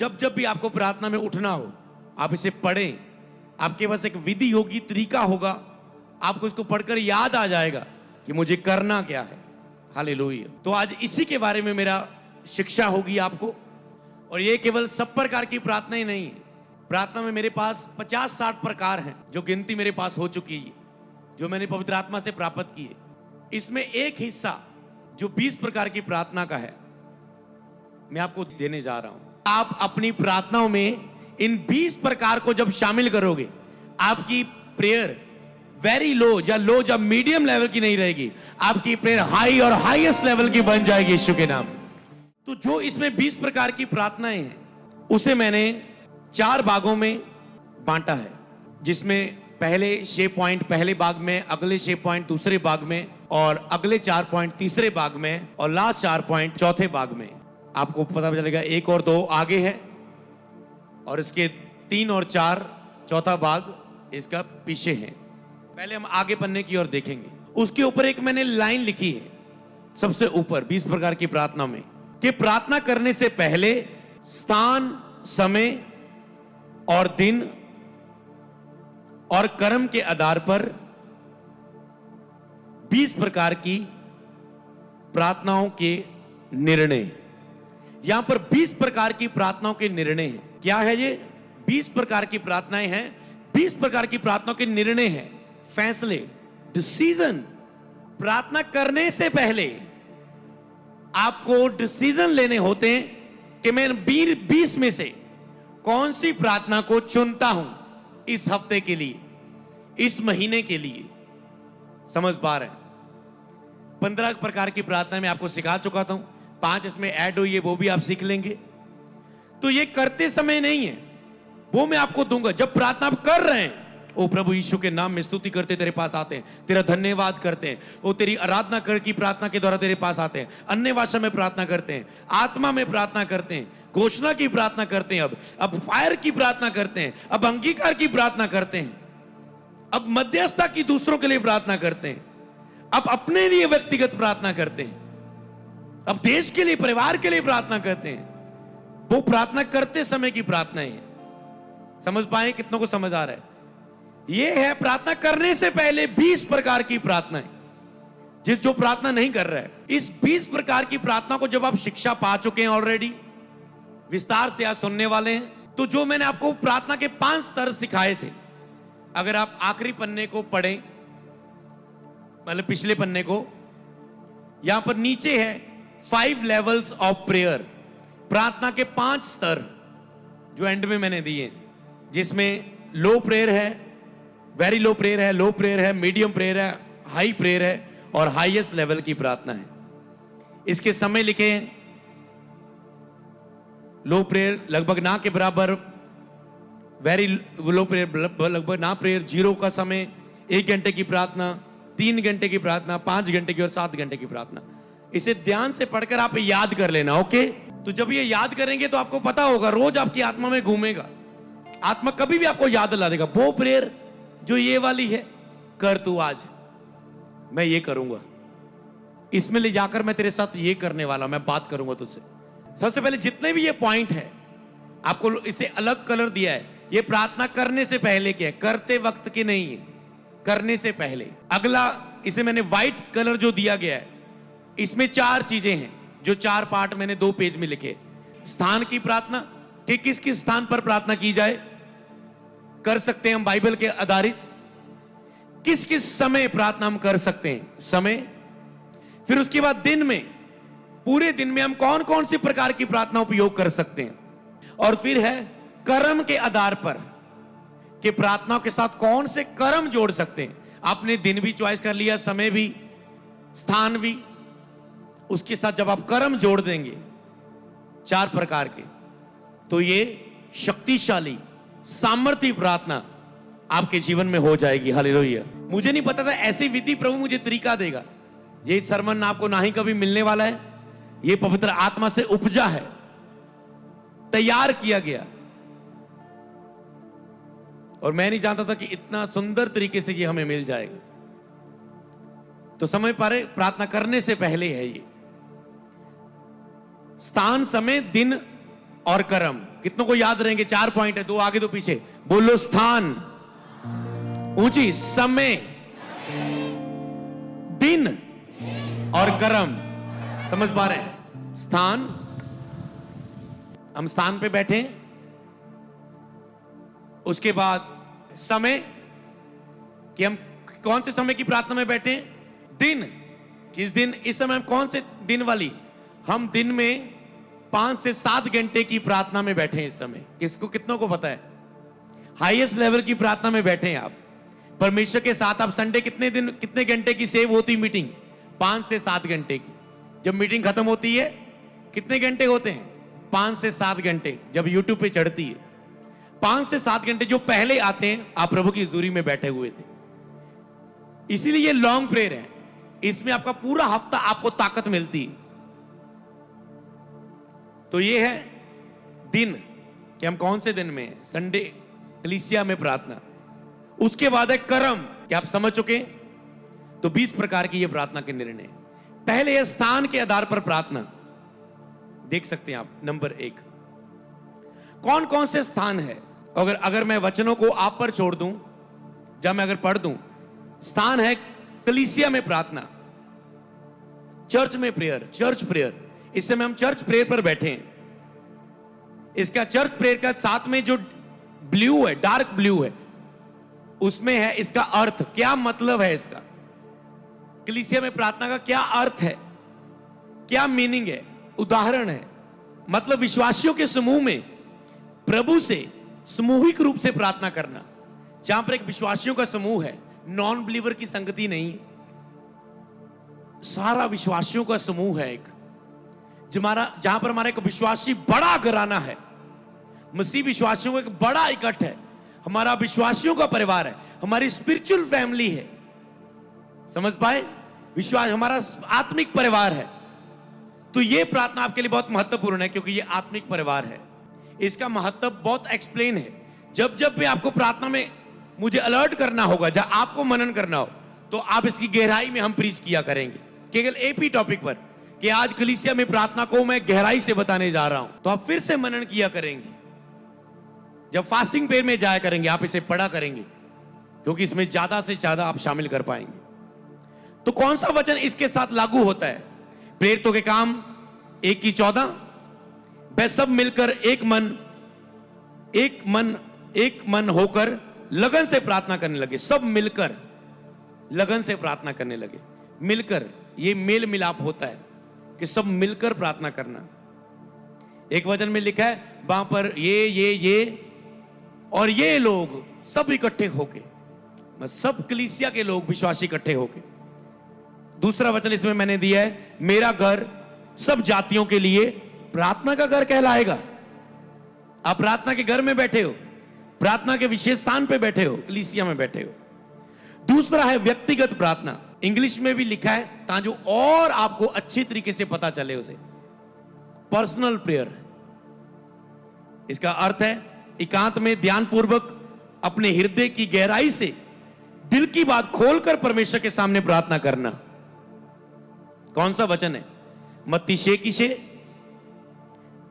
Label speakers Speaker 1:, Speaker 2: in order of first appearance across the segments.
Speaker 1: जब जब भी आपको प्रार्थना में उठना हो, आप इसे पढ़ें। आपके पास एक विधि होगी, तरीका होगा, आपको इसको पढ़कर याद आ जाएगा कि मुझे करना क्या है। हालेलुया। तो आज इसी के बारे में मेरा शिक्षा होगी आपको। और ये केवल सब प्रकार की प्रार्थनाएं नहीं है। प्रार्थना में मेरे पास 50-60 प्रकार हैं, जो गिनती मेरे पास हो चुकी है, जो मैंने पवित्र आत्मा से प्राप्त की है। इसमें एक हिस्सा जो 20 प्रकार की प्रार्थना का है, मैं आपको देने जा रहा हूं। आप अपनी प्रार्थनाओं में इन 20 प्रकार को जब शामिल करोगे, आपकी प्रेयर वेरी लो या मीडियम लेवल की नहीं रहेगी, आपकी प्रेयर हाई और हाईएस्ट लेवल की बन जाएगी यीशु के नाम। तो जो इसमें 20 प्रकार की प्रार्थनाएं हैं, उसे मैंने 4 भागों में बांटा है, जिसमें पहले 6 पॉइंट पहले भाग में, अगले 6 पॉइंट दूसरे भाग में, और अगले 4 पॉइंट तीसरे भाग में, और लास्ट 4 पॉइंट चौथे भाग में। आपको पता चलेगा 1 और 2 आगे है, और इसके 3 और 4 चौथा भाग इसका पीछे है। पहले हम आगे पन्ने की ओर देखेंगे। उसके ऊपर एक मैंने लाइन लिखी है सबसे ऊपर 20 प्रकार की प्रार्थना में, कि प्रार्थना करने से पहले स्थान, समय और दिन और कर्म के आधार पर 20 प्रकार की प्रार्थनाओं के निर्णय। यहां पर 20 प्रकार की प्रार्थनाओं के निर्णय हैं। क्या है ये? 20 प्रकार की प्रार्थनाएं हैं, 20 प्रकार की प्रार्थनाओं के निर्णय हैं, फैसले, डिसीजन। प्रार्थना करने से पहले आपको डिसीजन लेने होते हैं कि मैं 20 में से कौन सी प्रार्थना को चुनता हूं इस हफ्ते के लिए, इस महीने के लिए। समझ पा रहे हैं? 15 प्रकार की प्रार्थना मैं आपको सिखा चुका था, 5 इसमें ऐड हुई है, वो भी आप सीख लेंगे। तो ये करते समय नहीं है, वो मैं आपको दूंगा। जब प्रार्थना आप कर रहे हैं, ओ प्रभु यीशु के नाम में स्तुति करते तेरे पास आते हैं, तेरा धन्यवाद करते हैं, वो तेरी आराधना कर की प्रार्थना के द्वारा तेरे पास आते हैं, अन्य भाषा में प्रार्थना करते हैं, आत्मा में प्रार्थना करते हैं, घोषणा की प्रार्थना करते हैं, अब फायर की प्रार्थना करते हैं, अब अंगीकार की प्रार्थना करते हैं, अब मध्यस्थता की दूसरों के लिए प्रार्थना करते हैं, अब अपने लिए व्यक्तिगत प्रार्थना करते हैं, अब देश के लिए, परिवार के लिए प्रार्थना करते हैं। वो प्रार्थना करते समय की प्रार्थनाएं हैं। समझ पाए? कितनों को समझ आ रहा है? ये है प्रार्थना करने से पहले 20 प्रकार की प्रार्थनाएं। जो प्रार्थना नहीं कर रहा है, इस 20 प्रकार की प्रार्थना को जब आप शिक्षा पा चुके हैं ऑलरेडी, विस्तार से आज सुनने वाले हैं, तो जो मैंने आपको प्रार्थना के 5 स्तर सिखाए थे, अगर आप आखिरी पन्ने को पढ़ें, मतलब पिछले पन्ने को, यहां पर नीचे है 5 लेवल्स ऑफ प्रेयर, प्रार्थना के 5 स्तर जो एंड में मैंने दिए, जिसमें लो प्रेयर है, वेरी लो प्रेयर है, लो प्रेयर है, मीडियम प्रेयर है, हाई प्रेयर है, और हाईएस्ट लेवल की प्रार्थना है। इसके समय लिखे हैं, लो प्रेयर लगभग ना के बराबर, वेरी लो प्रेयर लगभग ना प्रेयर, 0 का समय, 1 घंटे की प्रार्थना, 3 घंटे की प्रार्थना, 5 घंटे की और 7 घंटे की प्रार्थना। इसे ध्यान से पढ़कर आप याद कर लेना। ओके? तो जब ये याद करेंगे तो आपको पता होगा, रोज आपकी आत्मा में घूमेगा, आत्मा कभी भी आपको याद दिला देगा, वो प्रेयर जो ये वाली है, कर तू आज, मैं ये करूंगा, इसमें ले जाकर मैं तेरे साथ ये करने वाला, मैं बात करूंगा तुझसे। सबसे पहले जितने भी ये पॉइंट है, आपको इसे अलग कलर दिया है। ये प्रार्थना करने से पहले क्या है, करते वक्त की नहीं है, करने से पहले। अगला इसे मैंने व्हाइट कलर जो दिया गया है, इसमें 4 चीजें हैं, जो 4 पार्ट मैंने 2 पेज में लिखे। स्थान की प्रार्थना, कि किस किस स्थान पर प्रार्थना की जाए, कर सकते हैं हम बाइबल के आधारित। किस किस समय प्रार्थना हम कर सकते हैं, समय। फिर उसके बाद दिन में, पूरे दिन में हम कौन कौन सी प्रकार की प्रार्थना उपयोग कर सकते हैं। और फिर है कर्म के आधार पर, कि प्रार्थनाओं के साथ कौन से कर्म जोड़ सकते हैं। आपने दिन भी चॉइस कर लिया, समय भी, स्थान भी, उसके साथ जब आप कर्म जोड़ देंगे 4 प्रकार के, तो ये शक्तिशाली सामर्थ्य प्रार्थना आपके जीवन में हो जाएगी। हालेलुया। मुझे नहीं पता था ऐसी विधि प्रभु मुझे तरीका देगा। ये सरमन आपको ना ही कभी मिलने वाला है, ये पवित्र आत्मा से उपजा है, तैयार किया गया, और मैं नहीं जानता था कि इतना सुंदर तरीके से ये हमें मिल जाएगा। तो समझ पा रहे, प्रार्थना करने से पहले है ये। स्थान, समय, दिन और कर्म। कितनों को याद रहेंगे? 4 पॉइंट है, 2 आगे 2 पीछे। बोलो स्थान, ऊंची, समय, दिन और कर्म। समझ पा रहे हैं? स्थान, हम स्थान पे बैठे, उसके बाद समय कि हम कौन से समय की प्रार्थना में बैठे, दिन किस दिन, इस समय हम कौन से दिन वाली, हम दिन में 5 से 7 घंटे की प्रार्थना में बैठे हैं इस समय। किसको, कितनों को पता है? हाईएस्ट लेवल की प्रार्थना में बैठे हैं आप परमेश्वर के साथ। आप संडे कितने दिन, कितने घंटे की सेव होती मीटिंग? 5 से 7 घंटे की। जब मीटिंग खत्म होती है कितने घंटे होते हैं? 5 से 7 घंटे। जब यूट्यूब पे चढ़ती है 5 से 7 घंटे जो पहले आते हैं, आप प्रभु की हजूरी में बैठे हुए थे। इसीलिए ये लॉन्ग प्रेयर है, इसमें आपका पूरा हफ्ता आपको ताकत मिलती है। तो ये है दिन कि हम कौन से दिन में हैं। संडे कलीसिया में प्रार्थना। उसके बाद है कर्म, कि आप समझ चुके। तो 20 प्रकार की ये प्रार्थना के निर्णय। पहले है स्थान के आधार पर प्रार्थना। देख सकते हैं आप, नंबर 1 कौन कौन से स्थान है। अगर मैं वचनों को आप पर छोड़ दूं, जब मैं अगर पढ़ दूं, स्थान है कलीसिया में प्रार्थना, चर्च में प्रेयर, चर्च प्रेयर। इस समय हम चर्च प्रेयर पर बैठे हैं। इसका चर्च प्रेयर का साथ में जो ब्लू है, डार्क ब्लू है, उसमें है इसका अर्थ। क्या मतलब है इसका? कलीसिया में प्रार्थना का क्या अर्थ है, क्या मीनिंग है? उदाहरण है, मतलब विश्वासियों के समूह में प्रभु से सामूहिक रूप से प्रार्थना करना। जहां पर एक विश्वासियों का समूह है, नॉन बिलीवर की संगति नहीं, सारा विश्वासियों का समूह है एक, जहां पर हमारा एक विश्वासी बड़ा घराना है, मसीह विश्वासियों का एक बड़ा इकट्ठ है, हमारा विश्वासियों का परिवार है, हमारी स्पिरिचुअल फैमिली है। समझ पाए? विश्वास हमारा आत्मिक परिवार है। तो यह प्रार्थना आपके लिए बहुत महत्वपूर्ण है, क्योंकि यह आत्मिक परिवार है। इसका महत्व बहुत एक्सप्लेन है। जब जब भी आपको प्रार्थना में मुझे अलर्ट करना होगा, जहां आपको मनन करना हो, तो आप इसकी गहराई में हम प्रीच किया करेंगे, केवल एपी टॉपिक पर, कि आज कलीसिया में प्रार्थना को मैं गहराई से बताने जा रहा हूं। तो आप फिर से मनन किया करेंगे। जब फास्टिंग प्रेयर में जाया करेंगे, आप इसे पढ़ा करेंगे, क्योंकि इसमें ज्यादा से ज्यादा आप शामिल कर पाएंगे। तो कौन सा वचन इसके साथ लागू होता है? प्रेरितों के काम 1:14, वह सब मिलकर एक मन होकर लगन से प्रार्थना करने लगे। सब मिलकर लगन से प्रार्थना करने लगे। मिलकर, ये मेल मिलाप होता है कि सब मिलकर प्रार्थना करना। एक वचन में लिखा है वहां पर ये और ये लोग सब इकट्ठे होके, सब कलीसिया के लोग विश्वासी इकट्ठे होके। दूसरा वचन इसमें मैंने दिया है, मेरा घर सब जातियों के लिए प्रार्थना का घर कहलाएगा। आप प्रार्थना के घर में बैठे हो, प्रार्थना के विशेष स्थान पे बैठे हो, कलीसिया में बैठे हो। दूसरा है व्यक्तिगत प्रार्थना। इंग्लिश में भी लिखा है, ताकि और आपको अच्छी तरीके से पता चले उसे, पर्सनल प्रेयर। इसका अर्थ है एकांत में ध्यानपूर्वक अपने हृदय की गहराई से दिल की बात खोलकर परमेश्वर के सामने प्रार्थना करना। कौन सा वचन है? मत्ती 6:6,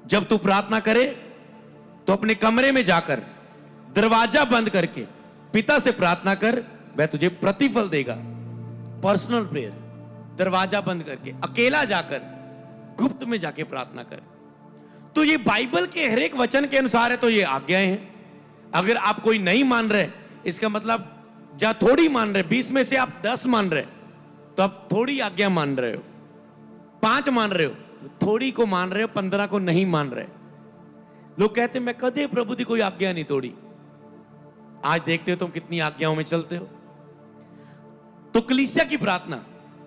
Speaker 1: जब तू प्रार्थना करे तो अपने कमरे में जाकर दरवाजा बंद करके पिता से प्रार्थना कर, वह तुझे प्रतिफल देगा। पर्सनल प्रेयर, दरवाजा बंद करके अकेला जाकर गुप्त में जाके प्रार्थना कर। तो ये बाइबल के हर एक वचन के अनुसार है, तो ये आज्ञाएं हैं। अगर आप कोई नहीं मान रहे, इसका मतलब जहां थोड़ी मान रहे, 20 में से आप 10 मान रहे, तो आप थोड़ी आज्ञा मान रहे हो। 5 मान रहे हो तो थोड़ी को मान रहे हो, 15 को नहीं मान रहे। लोग कहते हैं मैं कदे प्रभु की कोई आज्ञा नहीं तोड़ी। आज देखते हो तुम कितनी आज्ञाओं में चलते हो। तो कलीसिया की प्रार्थना,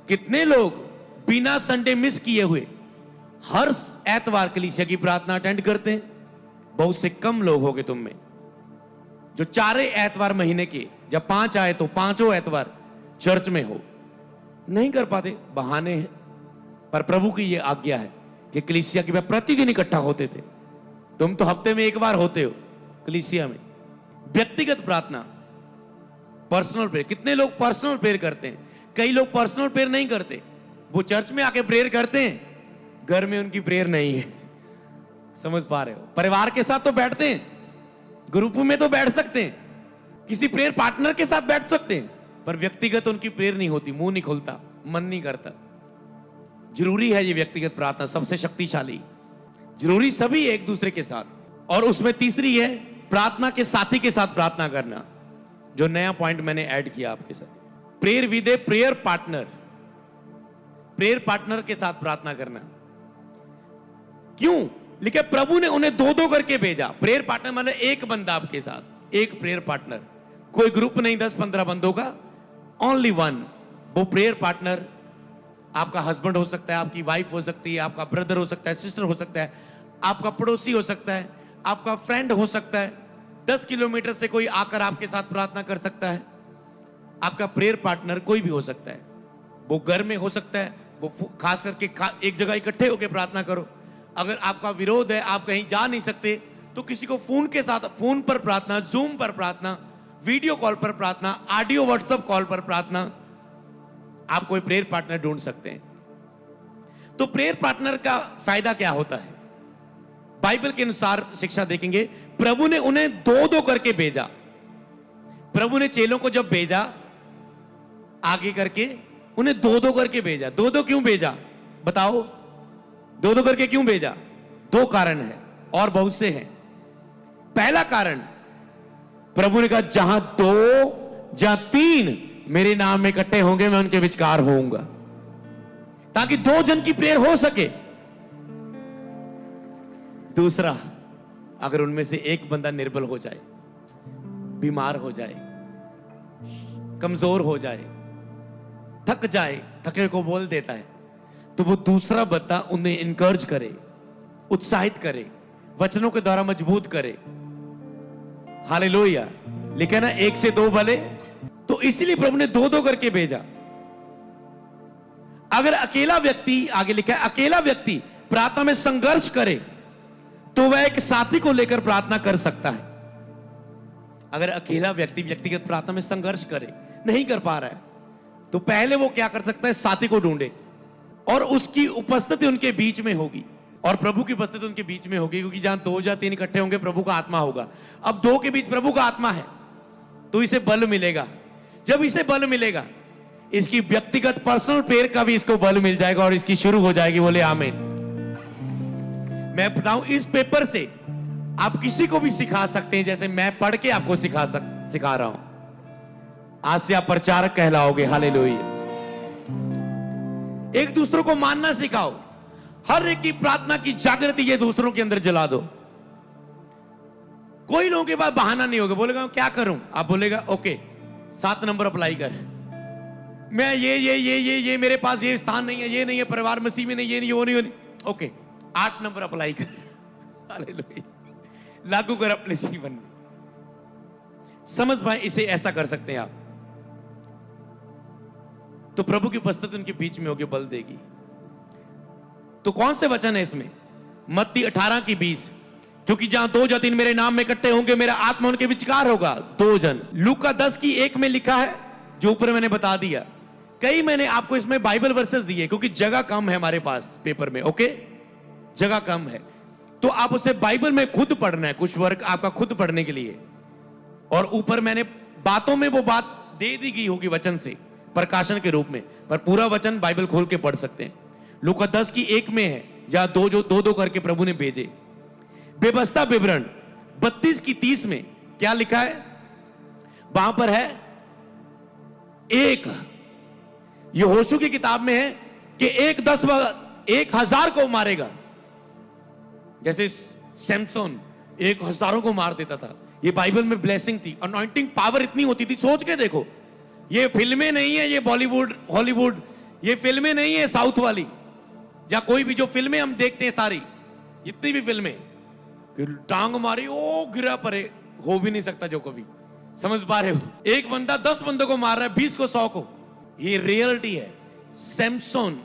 Speaker 1: कितने लोग बिना संडे मिस किए हुए हर एतवार कलीसिया की प्रार्थना अटेंड करते हैं? बहुत से कम लोग होंगे तुम में जो 4 एतवार महीने के, जब 5 आए तो 5 एतवार चर्च में हो। नहीं कर पाते, बहाने हैं। पर प्रभु की यह आज्ञा है कि कलीसिया की प्रतिदिन इकट्ठा होते थे। तुम तो हफ्ते में 1 बार होते हो कलीसिया में। व्यक्तिगत प्रार्थना, पर्सनल प्रेयर। कितने लोग पर्सनल प्रेयर करते हैं? कई लोग पर्सनल प्रेयर नहीं करते, वो चर्च में आके प्रेयर करते हैं, घर में उनकी प्रेयर नहीं है। समझ पा रहे हो? परिवार के साथ तो बैठते हैं, ग्रुप में तो बैठ सकते हैं, किसी प्रेयर पार्टनर के साथ बैठ सकते हैं, पर व्यक्तिगत उनकी प्रेयर नहीं होती, मुंह नहीं खुलता, मन नहीं करता। जरूरी है ये व्यक्तिगत प्रार्थना, सबसे शक्तिशाली, जरूरी सभी एक दूसरे के साथ। और उसमें तीसरी है प्रार्थना के साथी के साथ प्रार्थना करना, जो नया पॉइंट मैंने ऐड किया आपके साथ। Prayer with a prayer partner, prayer partner के साथ प्रार्थना करना। क्यों लिखे? प्रभु ने उन्हें दो दो करके भेजा। प्रेयर पार्टनर मतलब एक बंदा आपके साथ, एक प्रेयर पार्टनर, कोई ग्रुप नहीं 10-15 बंदों का, ओनली वन। वो प्रेयर पार्टनर आपका हस्बैंड हो सकता है, आपकी वाइफ हो सकती है, आपका ब्रदर हो सकता है, सिस्टर हो सकता है, आपका पड़ोसी हो सकता है, आपका फ्रेंड हो सकता है, 10 किलोमीटर से कोई आकर आपके साथ प्रार्थना कर सकता है। आपका प्रेयर पार्टनर कोई भी हो सकता है, वो घर में हो सकता है, वो खास करके एक जगह इकट्ठे होकर प्रार्थना करो। अगर आपका विरोध है, आप कहीं जा नहीं सकते, तो किसी को फोन के साथ, फोन पर प्रार्थना, जूम पर प्रार्थना, वीडियो कॉल पर प्रार्थना, ऑडियो व्हाट्सएप कॉल पर प्रार्थना, आप कोई प्रेयर पार्टनर ढूंढ सकते हैं। तो प्रेयर पार्टनर का फायदा क्या होता है? बाइबल के अनुसार शिक्षा देखेंगे, प्रभु ने उन्हें दो दो करके भेजा। प्रभु ने चेलों को जब भेजा आगे करके, उन्हें दो दो करके भेजा। दो दो क्यों भेजा बताओ? दो दो करके क्यों भेजा? दो कारण है और बहुत से हैं। पहला कारण, प्रभु ने कहा जहां दो जहां तीन मेरे नाम में इकट्ठे होंगे, मैं उनके विचकार होऊंगा, ताकि दो जन की प्रेयर हो सके। दूसरा, अगर उनमें से एक बंदा निर्बल हो जाए, बीमार हो जाए, कमजोर हो जाए, थक जाए, थके को बोल देता है, तो वो दूसरा बंदा उन्हें इनकरेज करे, उत्साहित करे, वचनों के द्वारा मजबूत करे। हालेलुया। लिखा ना, एक से दो भले। तो इसीलिए प्रभु ने दो दो करके भेजा। अगर अकेला व्यक्ति, आगे लिखा है, अकेला व्यक्ति प्रार्थना में संघर्ष करे, तो वह एक साथी को लेकर प्रार्थना कर सकता है। अगर अकेला व्यक्ति व्यक्तिगत प्रार्थना में संघर्ष करे, नहीं कर पा रहा है, तो पहले वो क्या कर सकता है? साथी को ढूंढे, और उसकी उपस्थिति उनके बीच में होगी, और प्रभु की उपस्थिति उनके बीच में होगी, क्योंकि जहां दो या तीन इकट्ठे होंगे, प्रभु का आत्मा होगा। अब दो के बीच प्रभु का आत्मा है, तो इसे बल मिलेगा। जब इसे बल मिलेगा, इसकी व्यक्तिगत पर्सनल प्रेयर का भी इसको बल मिल जाएगा, और इसकी शुरू हो जाएगी। बोले आमीन। मैं बताऊं, इस पेपर से आप किसी को भी सिखा सकते हैं, जैसे मैं पढ़ के आपको सिखा रहा हूं। आज से आप प्रचारक कहलाओगे। हालेलुया। एक दूसरों को मानना सिखाओ। हर एक की प्रार्थना की जागृति ये दूसरों के अंदर जला दो। कोई लोगों के पास बहाना नहीं होगा, बोलेगा क्या करूं, आप बोलेगा ओके 7 नंबर अप्लाई कर। मैं ये मेरे पास ये स्थान नहीं है, ये नहीं है, परिवार मसीह में नहीं, ये नहीं, वो नहीं, ओके 8 नंबर अप्लाई कर। हालेलुया। लागू कर अपने जीवन में। समझ पाए? इसे ऐसा कर सकते हैं आप। तो प्रभु की उपस्थिति उनके बीच में होगी, बल देगी। तो कौन से वचन है इसमें? मत्ती 18:20, क्योंकि जहां दो या तीन मेरे नाम में इकट्ठे होंगे, मेरा आत्मा उनके विचकार होगा। 2 जन। लूका 10:1 में लिखा है, जो ऊपर मैंने बता दिया। कई मैंने आपको इसमें बाइबल वर्सेस दिए, क्योंकि जगह कम है हमारे पास पेपर में। ओके, जगह कम है, तो आप उसे बाइबल में खुद पढ़ना है, कुछ वर्क आपका खुद पढ़ने के लिए। और ऊपर मैंने बातों में वो बात दे दी गई होगी वचन से, प्रकाशन के रूप में, पर पूरा वचन बाइबल खोल के पढ़ सकते हैं। लूका 10:1 में है, जहां दो करके प्रभु ने भेजे। व्यवस्था विवरण 32:30 में क्या लिखा है? वहां पर है एक, यहोशू की किताब में है कि 1,000 को मारेगा। जैसे सैमसन 1,000 को मार देता था। ये बाइबल में ब्लेसिंग थी, अनॉइंटिंग पावर इतनी होती थी। सोच के देखो, ये फिल्में नहीं है, ये बॉलीवुड हॉलीवुड, ये फिल्में नहीं है साउथ वाली, या कोई भी जो फिल्में हम देखते हैं सारी, जितनी भी फिल्में, टांग मारी ओ गिरा परे, हो भी नहीं सकता जो कभी। समझ पा रहे हो? एक बंदा 10 बंदों को मार रहा है, 20 को 100 को। ये रियलिटी है। सैमसन,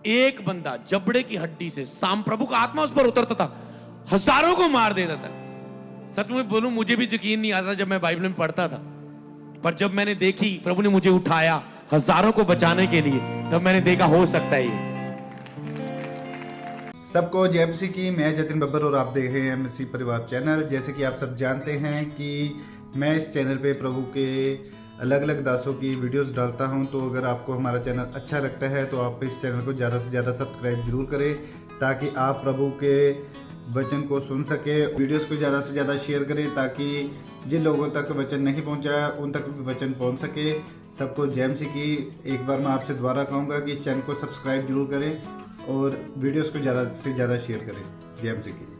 Speaker 1: एक बंदा जबड़े की हड्डी से, साम प्रभु का आत्मा उस पर उतरता था, हजारों को मार देता था। सच में बोलूं, मुझे भी यकीन नहीं आता जब मैं बाइबल में पढ़ता था, पर जब मैंने देखी प्रभु ने मुझे उठाया हजारों को बचाने के लिए, तब मैंने देखा हो सकता है ये।
Speaker 2: सबको जय मसीह की। मैं जतिन बब्बर और आप देख रहे हैं मसीह परिवार चैनल। जैसे कि आप सब जानते हैं कि मैं इस चैनल पे प्रभु के अलग अलग दासों की वीडियोस डालता हूं, तो अगर आपको हमारा चैनल अच्छा लगता है तो आप इस चैनल को ज़्यादा से ज़्यादा सब्सक्राइब जरूर करें, ताकि आप प्रभु के वचन को सुन सके। वीडियोस को ज़्यादा से ज़्यादा शेयर करें, ताकि जिन लोगों तक वचन नहीं पहुंचा उन तक भी वचन पहुंच सके। सबको जय मसीह की। एक बार मैं आपसे दोबारा कहूँगा कि इस चैनल को सब्सक्राइब जरूर करें और वीडियोस को ज़्यादा से ज़्यादा शेयर करें। जय मसीह की।